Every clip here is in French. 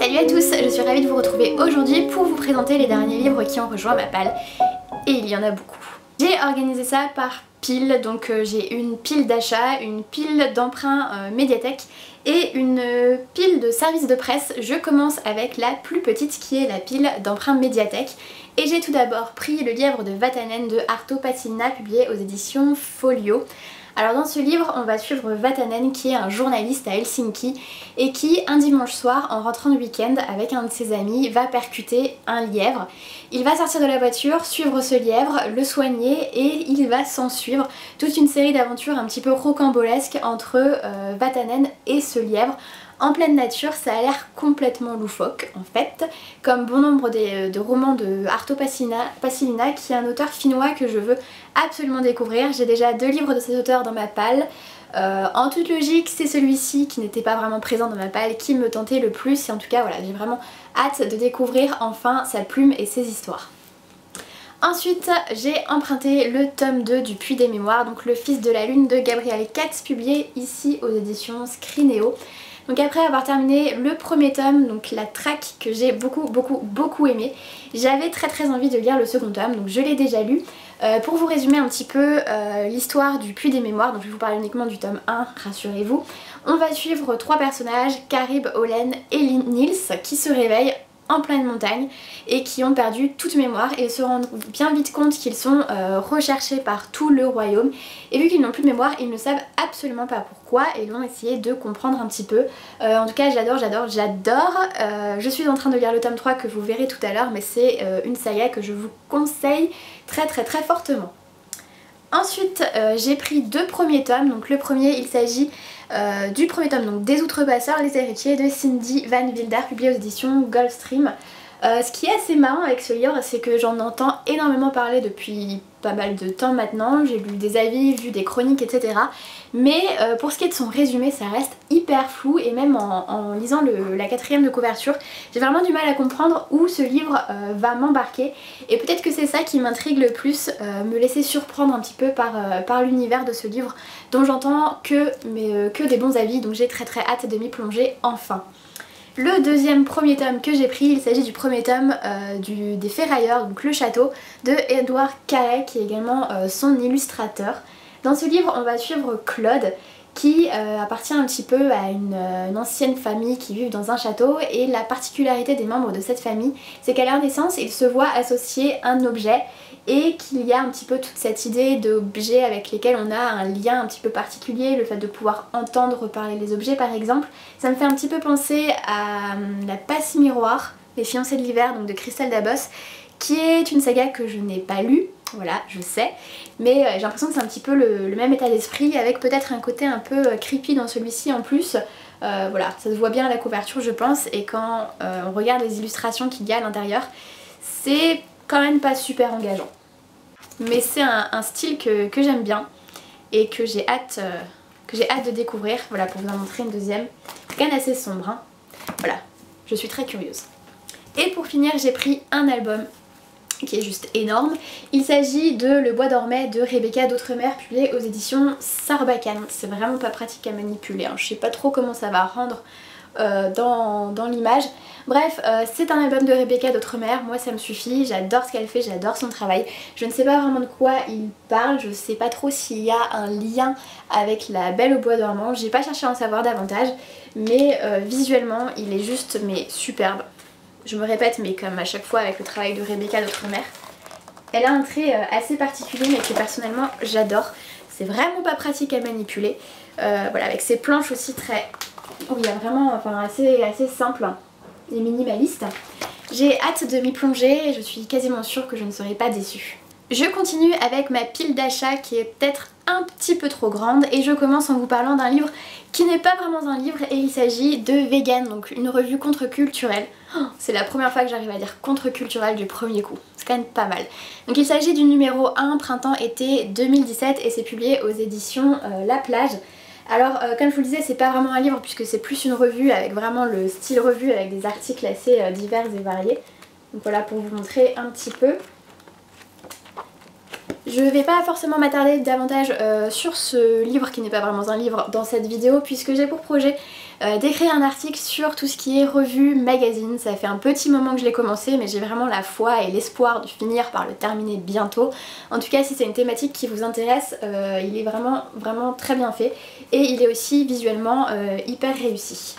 Salut à tous, je suis ravie de vous retrouver aujourd'hui pour vous présenter les derniers livres qui ont rejoint ma palle. Et il y en a beaucoup. J'ai organisé ça par pile, donc j'ai une pile d'achat, une pile d'emprunts médiathèque et une pile de services de presse. Je commence avec la plus petite qui est la pile d'emprunts médiathèque. Et j'ai tout d'abord pris le livre de Vatanen de Arto Passinina publié aux éditions Folio. Alors dans ce livre, on va suivre Vatanen qui est un journaliste à Helsinki et qui, un dimanche soir, en rentrant du week-end avec un de ses amis, va percuter un lièvre. Il va sortir de la voiture, suivre ce lièvre, le soigner et il va s'en suivre toute une série d'aventures un petit peu rocambolesques entre Vatanen et ce lièvre. En pleine nature, ça a l'air complètement loufoque en fait, comme bon nombre de romans de Arto Passinina qui est un auteur finnois que je veux absolument découvrir. J'ai déjà 2 livres de cet auteur dans ma palle. En toute logique, c'est celui-ci qui n'était pas vraiment présent dans ma palle qui me tentait le plus et en tout cas voilà, j'ai vraiment hâte de découvrir enfin sa plume et ses histoires. Ensuite, j'ai emprunté le tome 2 du Puits des Mémoires, donc Le Fils de la Lune de Gabriel Katz, publié ici aux éditions Scrinéo. Donc après avoir terminé le premier tome, donc la traque que j'ai beaucoup aimé, j'avais très envie de lire le second tome, donc je l'ai déjà lu. Pour vous résumer un petit peu l'histoire du Puits des Mémoires, donc je vais vous parler uniquement du tome 1, rassurez-vous. On va suivre 3 personnages, Carib, Olen et Nils, qui se réveillent en pleine montagne et qui ont perdu toute mémoire et se rendent bien vite compte qu'ils sont recherchés par tout le royaume et vu qu'ils n'ont plus de mémoire ils ne savent absolument pas pourquoi et ils vont essayer de comprendre un petit peu. En tout cas j'adore. Je suis en train de lire le tome 3 que vous verrez tout à l'heure mais c'est une saga que je vous conseille très fortement. Ensuite j'ai pris 2 premiers tomes, donc le premier il s'agit du premier tome donc des Outrepasseurs, les héritiers de Cindy Van Wilder publié aux éditions Gulfstream. Ce qui est assez marrant avec ce livre c'est que j'en entends énormément parler depuis pas mal de temps maintenant, j'ai lu des avis, vu des chroniques etc. Mais pour ce qui est de son résumé ça reste hyper flou et même en lisant la 4e de couverture j'ai vraiment du mal à comprendre où ce livre va m'embarquer et peut-être que c'est ça qui m'intrigue le plus, me laisser surprendre un petit peu par l'univers de ce livre dont j'entends que des bons avis donc j'ai très hâte de m'y plonger enfin. Le deuxième premier tome que j'ai pris, il s'agit du premier tome des Ferrailleurs, donc Le Château, de Edward Carey qui est également son illustrateur. Dans ce livre on va suivre Claude qui appartient un petit peu à une ancienne famille qui vit dans un château et la particularité des membres de cette famille c'est qu'à leur naissance ils se voient associer un objet et qu'il y a un petit peu toute cette idée d'objets avec lesquels on a un lien un petit peu particulier, le fait de pouvoir entendre parler les objets par exemple. Ça me fait un petit peu penser à La Passe Miroir, Les Fiancés de l'hiver donc de Christelle Dabos, qui est une saga que je n'ai pas lue, voilà je sais, mais j'ai l'impression que c'est un petit peu le même état d'esprit avec peut-être un côté un peu creepy dans celui-ci en plus. Voilà, ça se voit bien à la couverture je pense et quand on regarde les illustrations qu'il y a à l'intérieur, c'est quand même pas super engageant. Mais c'est un style que j'aime bien et que j'ai hâte de découvrir. Voilà, pour vous en montrer une deuxième. C'est quand même assez sombre, hein. Voilà, je suis très curieuse. Et pour finir, j'ai pris un album qui est juste énorme. Il s'agit de Le Bois dormait de Rebecca d'Outremer, publié aux éditions Sarbacane. C'est vraiment pas pratique à manipuler, hein. Je sais pas trop comment ça va rendre dans l'image. Bref, c'est un album de Rebecca d'Outremer, moi ça me suffit, j'adore ce qu'elle fait, j'adore son travail. Je ne sais pas vraiment de quoi il parle, je sais pas trop s'il y a un lien avec La Belle au bois dormant, j'ai pas cherché à en savoir davantage, mais visuellement il est juste superbe. Je me répète mais comme à chaque fois avec le travail de Rebecca d'Outremer. Elle a un trait assez particulier mais que personnellement j'adore, c'est vraiment pas pratique à manipuler. Voilà, avec ses planches aussi où il y a vraiment assez simple et minimaliste. J'ai hâte de m'y plonger et je suis quasiment sûre que je ne serai pas déçue. Je continue avec ma pile d'achat qui est peut-être un petit peu trop grande et je commence en vous parlant d'un livre qui n'est pas vraiment un livre et il s'agit de Vegan, donc une revue contre-culturelle. Oh, c'est la première fois que j'arrive à dire contre-culturelle du premier coup, c'est quand même pas mal. Donc il s'agit du numéro 1 printemps-été 2017 et c'est publié aux éditions La Plage. Alors comme je vous le disais c'est pas vraiment un livre puisque c'est plus une revue avec vraiment le style revue avec des articles assez divers et variés. Donc voilà pour vous montrer un petit peu. Je vais pas forcément m'attarder davantage sur ce livre qui n'est pas vraiment un livre dans cette vidéo puisque j'ai pour projet d'écrire un article sur tout ce qui est revue, magazine. Ça fait un petit moment que je l'ai commencé mais j'ai vraiment la foi et l'espoir de finir par le terminer bientôt. En tout cas si c'est une thématique qui vous intéresse, il est vraiment très bien fait et il est aussi visuellement hyper réussi.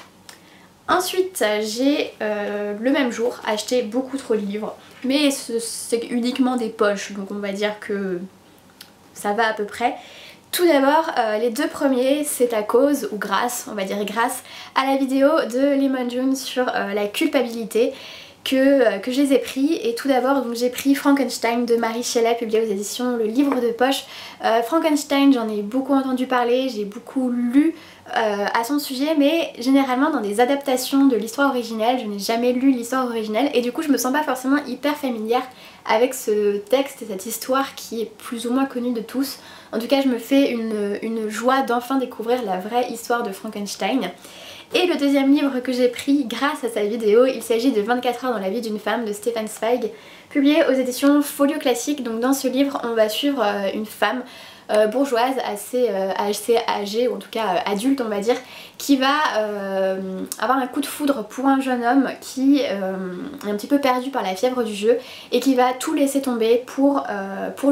Ensuite j'ai le même jour acheté beaucoup trop de livres, mais c'est uniquement des poches donc on va dire que ça va à peu près. Tout d'abord les deux premiers c'est à cause, ou grâce, on va dire grâce à la vidéo de Lemon June sur la culpabilité que je les ai pris. Et tout d'abord j'ai pris Frankenstein de Mary Shelley publié aux éditions Le Livre de Poche. Frankenstein j'en ai beaucoup entendu parler, j'ai beaucoup lu à son sujet mais généralement dans des adaptations de l'histoire originelle. Je n'ai jamais lu l'histoire originelle et du coup je me sens pas forcément hyper familière avec ce texte et cette histoire qui est plus ou moins connue de tous. En tout cas je me fais une joie d'enfin découvrir la vraie histoire de Frankenstein. Et le deuxième livre que j'ai pris grâce à sa vidéo, il s'agit de 24 heures dans la vie d'une femme de Stefan Zweig, publié aux éditions Folio Classique. Donc dans ce livre on va suivre une femme bourgeoise assez âgée, ou en tout cas adulte on va dire, qui va avoir un coup de foudre pour un jeune homme qui est un petit peu perdu par la fièvre du jeu et qui va tout laisser tomber pour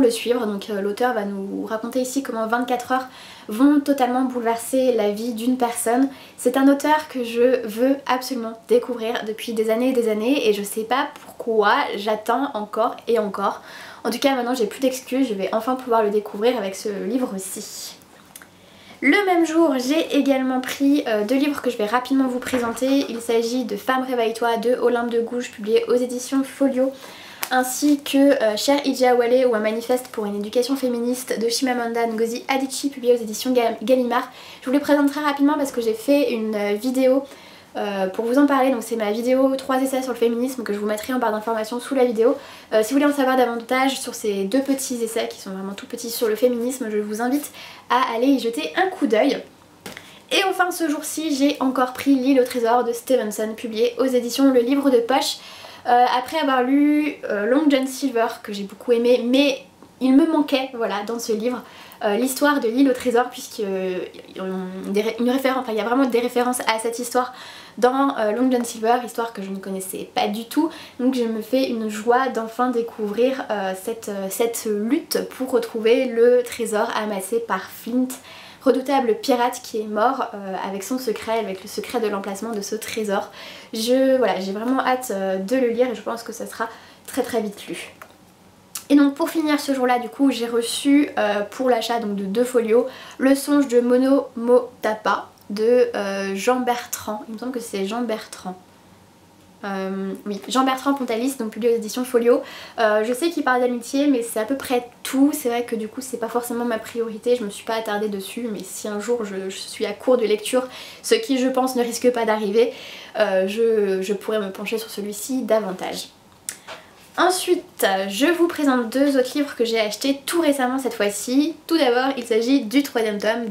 le suivre. Donc l'auteur va nous raconter ici comment 24 heures vont totalement bouleverser la vie d'une personne. C'est un auteur que je veux absolument découvrir depuis des années et des années et je sais pas pourquoi j'attends encore et encore. En tout cas maintenant j'ai plus d'excuses, je vais enfin pouvoir le découvrir avec ce livre-ci. Le même jour j'ai également pris deux livres que je vais rapidement vous présenter. Il s'agit de Femme réveille-toi de Olympe de Gouges publié aux éditions Folio, ainsi que Cher Ijawale ou un manifeste pour une éducation féministe de Chimamanda Ngozi Adichie publié aux éditions Gallimard. Je vous les présente très rapidement parce que j'ai fait une vidéo pour vous en parler, donc c'est ma vidéo 3 essais sur le féminisme que je vous mettrai en barre d'informations sous la vidéo. Si vous voulez en savoir davantage sur ces deux petits essais qui sont vraiment tout petits sur le féminisme, je vous invite à aller y jeter un coup d'œil. Et enfin ce jour-ci j'ai encore pris L'île au trésor de Stevenson publié aux éditions Le Livre de Poche. Après avoir lu Long John Silver que j'ai beaucoup aimé, mais il me manquait voilà dans ce livre l'histoire de l'île au trésor, puisqu'il y a vraiment des références à cette histoire dans Long John Silver, histoire que je ne connaissais pas du tout. Donc je me fais une joie d'enfin découvrir cette lutte pour retrouver le trésor amassé par Flint, redoutable pirate qui est mort avec son secret, avec le secret de l'emplacement de ce trésor. Voilà, j'ai vraiment hâte de le lire et je pense que ça sera très très vite lu. Et donc pour finir ce jour là du coup j'ai reçu pour l'achat de 2 folios Le songe de Mono Motapa de Jean Bertrand. Il me semble que c'est Jean Bertrand. Oui, Jean-Bertrand Pontalis, donc publié aux éditions Folio. Je sais qu'il parle d'amitié mais c'est à peu près tout. C'est vrai que du coup c'est pas forcément ma priorité, je me suis pas attardée dessus, mais si un jour je suis à court de lecture, ce qui je pense ne risque pas d'arriver, je pourrais me pencher sur celui-ci davantage. Ensuite, je vous présente 2 autres livres que j'ai achetés tout récemment cette fois-ci. Tout d'abord, il s'agit du 3e tome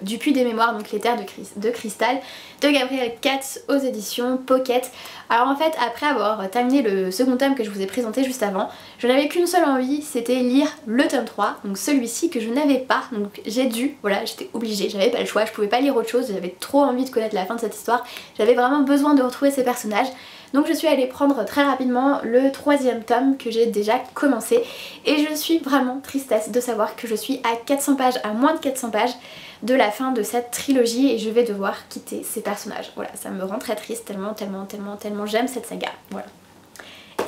du Puits des Mémoires, donc Les Terres de Cristal, de Gabriel Katz aux éditions Pocket. Alors en fait, après avoir terminé le second tome que je vous ai présenté juste avant, je n'avais qu'une seule envie, c'était lire le tome 3, donc celui-ci que je n'avais pas, donc j'ai dû, voilà, j'étais obligée, j'avais pas le choix, je pouvais pas lire autre chose, j'avais trop envie de connaître la fin de cette histoire, j'avais vraiment besoin de retrouver ces personnages. Donc je suis allée prendre très rapidement le 3e tome que j'ai déjà commencé et je suis vraiment tristesse de savoir que je suis à 400 pages, à moins de 400 pages de la fin de cette trilogie et je vais devoir quitter ces personnages. Voilà, ça me rend très triste tellement j'aime cette saga. Voilà.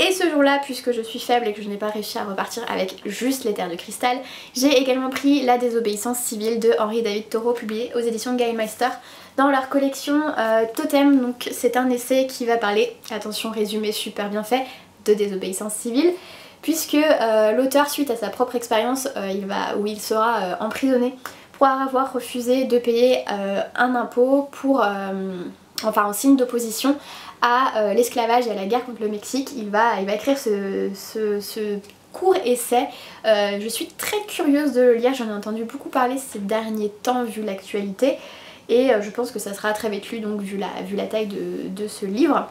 Et ce jour-là, puisque je suis faible et que je n'ai pas réussi à repartir avec juste Les Terres de Cristal, j'ai également pris La désobéissance civile de Henri David Thoreau publié aux éditions Gallmeister dans leur collection Totem. Donc c'est un essai qui va parler, attention résumé super bien fait, de désobéissance civile, puisque l'auteur, suite à sa propre expérience où il sera emprisonné pour avoir refusé de payer un impôt enfin en signe d'opposition à l'esclavage et à la guerre contre le Mexique, il va écrire ce court essai. Je suis très curieuse de le lire, j'en ai entendu beaucoup parler ces derniers temps vu l'actualité et je pense que ça sera très vite lu donc vu la taille de ce livre.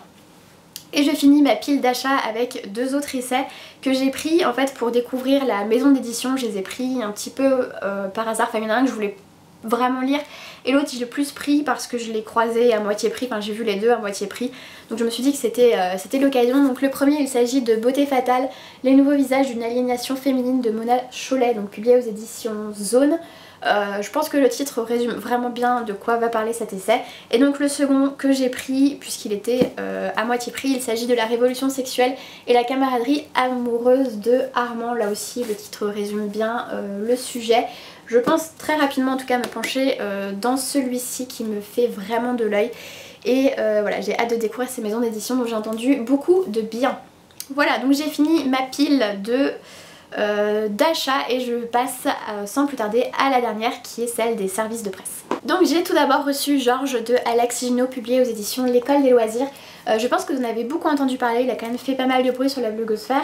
Et je finis ma pile d'achat avec 2 autres essais que j'ai pris en fait pour découvrir la maison d'édition. Je les ai pris un petit peu par hasard, enfin il y en a un que je voulais vraiment lire et l'autre je l'ai plus pris parce que je l'ai croisé à moitié prix, enfin j'ai vu les deux à moitié prix, donc je me suis dit que c'était l'occasion. Donc le premier, il s'agit de Beauté fatale, les nouveaux visages d'une aliénation féminine de Mona Chollet, donc publié aux éditions Zone. Je pense que le titre résume vraiment bien de quoi va parler cet essai. Et donc le second que j'ai pris, puisqu'il était à moitié prix, il s'agit de La révolution sexuelle et la camaraderie amoureuse de Armand. Là aussi le titre résume bien le sujet. Je pense très rapidement en tout cas me pencher dans celui-ci qui me fait vraiment de l'œil. Et voilà, j'ai hâte de découvrir ces maisons d'édition dont j'ai entendu beaucoup de bien. Voilà, donc j'ai fini ma pile d'achat et je passe sans plus tarder à la dernière qui est celle des services de presse. Donc j'ai tout d'abord reçu Georges de Alex Gino, publié aux éditions L'École des loisirs. Je pense que vous en avez beaucoup entendu parler, il a quand même fait pas mal de bruit sur la blogosphère.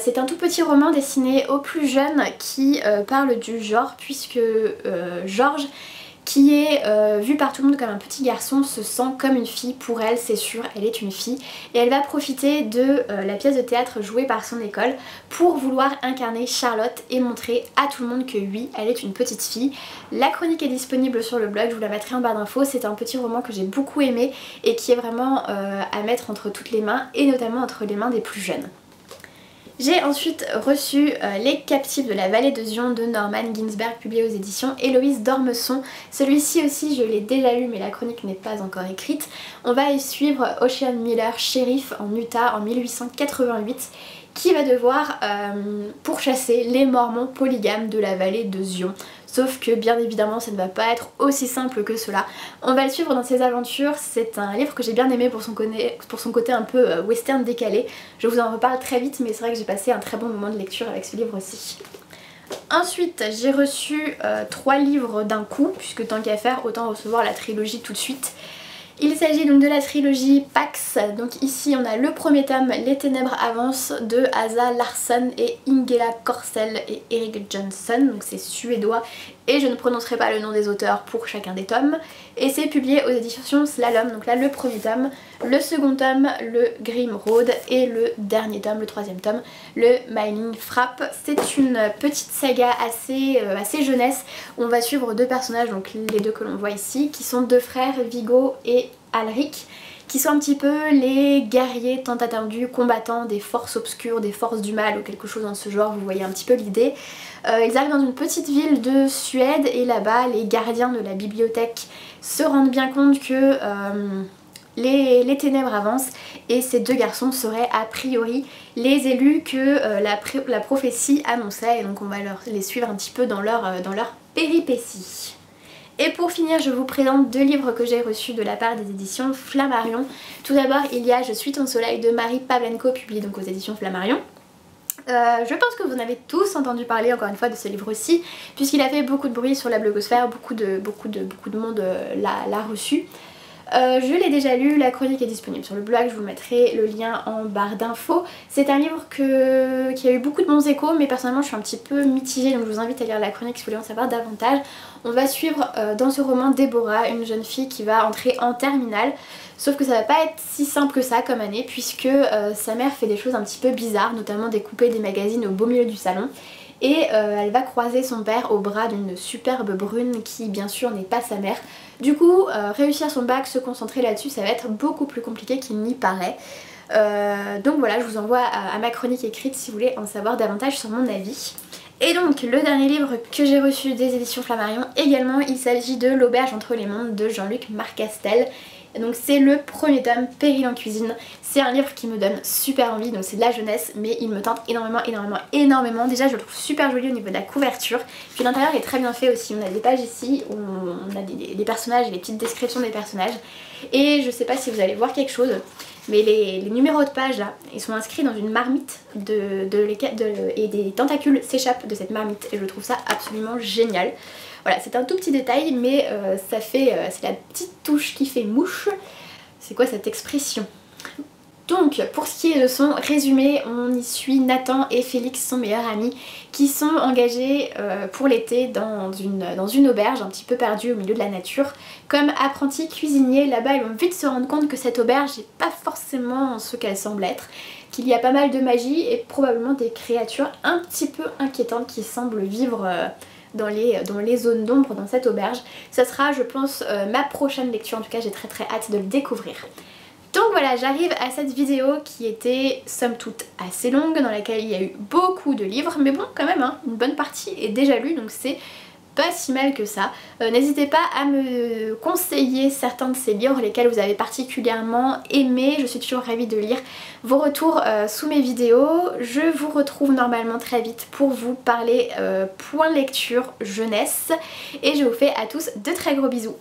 C'est un tout petit roman dessiné aux plus jeunes qui parle du genre, puisque Georges, qui est vu par tout le monde comme un petit garçon, se sent comme une fille. Pour elle, c'est sûr, elle est une fille et elle va profiter de la pièce de théâtre jouée par son école pour vouloir incarner Charlotte et montrer à tout le monde que oui, elle est une petite fille. La chronique est disponible sur le blog, je vous la mettrai en barre d'infos. C'est un petit roman que j'ai beaucoup aimé et qui est vraiment à mettre entre toutes les mains et notamment entre les mains des plus jeunes. J'ai ensuite reçu Les Captifs de la vallée de Zion de Norman Ginsberg, publié aux éditions Héloïse d'Ormesson. Celui-ci aussi je l'ai déjà lu mais la chronique n'est pas encore écrite. On va y suivre Ocean Miller, shérif en Utah en 1888, qui va devoir pourchasser les mormons polygames de la vallée de Zion. Sauf que bien évidemment ça ne va pas être aussi simple que cela. On va le suivre dans ses aventures. C'est un livre que j'ai bien aimé pour son côté un peu western décalé. Je vous en reparle très vite mais c'est vrai que j'ai passé un très bon moment de lecture avec ce livre aussi. Ensuite j'ai reçu 3 livres d'un coup, puisque tant qu'à faire autant recevoir la trilogie tout de suite. Il s'agit donc de la trilogie Pax. Donc ici on a le premier tome, Les Ténèbres avancent, de Asa Larsson et Ingela Korsell et Erik Johnson. Donc c'est suédois et je ne prononcerai pas le nom des auteurs pour chacun des tomes. Et c'est publié aux éditions Slalom. Donc là le premier tome, le second tome, le Grim Road, et le dernier tome, le troisième tome, le Mining Frappe. C'est une petite saga assez jeunesse où on va suivre 2 personnages, donc les 2 que l'on voit ici, qui sont 2 frères, Viggo et Alric, qui sont un petit peu les guerriers tant attendus, combattants des forces obscures, des forces du mal ou quelque chose dans ce genre, vous voyez un petit peu l'idée. Ils arrivent dans une petite ville de Suède et là-bas les gardiens de la bibliothèque se rendent bien compte que les ténèbres avancent et ces 2 garçons seraient a priori les élus que la prophétie annonçait, et donc on va les suivre un petit peu dans leur péripéties. Et pour finir, je vous présente 2 livres que j'ai reçus de la part des éditions Flammarion. Tout d'abord, il y a Je suis ton soleil de Marie Pavlenko, publié donc aux éditions Flammarion. Je pense que vous en avez tous entendu parler encore une fois de ce livre-ci, puisqu'il a fait beaucoup de bruit sur la blogosphère, beaucoup de monde l'a reçu. Je l'ai déjà lu, la chronique est disponible sur le blog, je vous mettrai le lien en barre d'infos. C'est un livre qui a eu beaucoup de bons échos, mais personnellement je suis un petit peu mitigée, donc je vous invite à lire la chronique si vous voulez en savoir davantage. On va suivre dans ce roman Déborah, une jeune fille qui va entrer en terminale, sauf que ça va pas être si simple que ça comme année, puisque sa mère fait des choses un petit peu bizarres, notamment découper des magazines au beau milieu du salon. Et elle va croiser son père au bras d'une superbe brune qui bien sûr n'est pas sa mère. Du coup réussir son bac, se concentrer là-dessus, ça va être beaucoup plus compliqué qu'il n'y paraît. Donc voilà, je vous envoie à ma chronique écrite si vous voulez en savoir davantage sur mon avis. Et donc le dernier livre que j'ai reçu des éditions Flammarion également, il s'agit de L'Auberge entre les mondes de Jean-Luc Marcastel. Donc c'est le premier tome, Péril en cuisine. C'est un livre qui me donne super envie, donc c'est de la jeunesse, mais il me tente énormément. Déjà je le trouve super joli au niveau de la couverture, puis l'intérieur est très bien fait aussi. On a des pages ici où on a des personnages et les petites descriptions des personnages. Et je sais pas si vous allez voir quelque chose, mais les numéros de page là, ils sont inscrits dans une marmite et des tentacules s'échappent de cette marmite et je trouve ça absolument génial. Voilà, c'est un tout petit détail, mais c'est la petite touche qui fait mouche. C'est quoi cette expression? Donc pour ce qui est de son résumé, on y suit Nathan et Félix, son meilleur ami, qui sont engagés pour l'été dans une auberge un petit peu perdue au milieu de la nature. Comme apprentis cuisiniers, là-bas ils vont vite se rendre compte que cette auberge n'est pas forcément ce qu'elle semble être, qu'il y a pas mal de magie et probablement des créatures un petit peu inquiétantes qui semblent vivre dans les zones d'ombre dans cette auberge. Ça sera, je pense, ma prochaine lecture, en tout cas j'ai très hâte de le découvrir. Donc voilà, j'arrive à cette vidéo qui était somme toute assez longue, dans laquelle il y a eu beaucoup de livres, mais bon quand même, hein, une bonne partie est déjà lue, donc c'est pas si mal que ça. N'hésitez pas à me conseiller certains de ces livres, lesquels vous avez particulièrement aimé. Je suis toujours ravie de lire vos retours sous mes vidéos. Je vous retrouve normalement très vite pour vous parler point lecture jeunesse. Et je vous fais à tous de très gros bisous.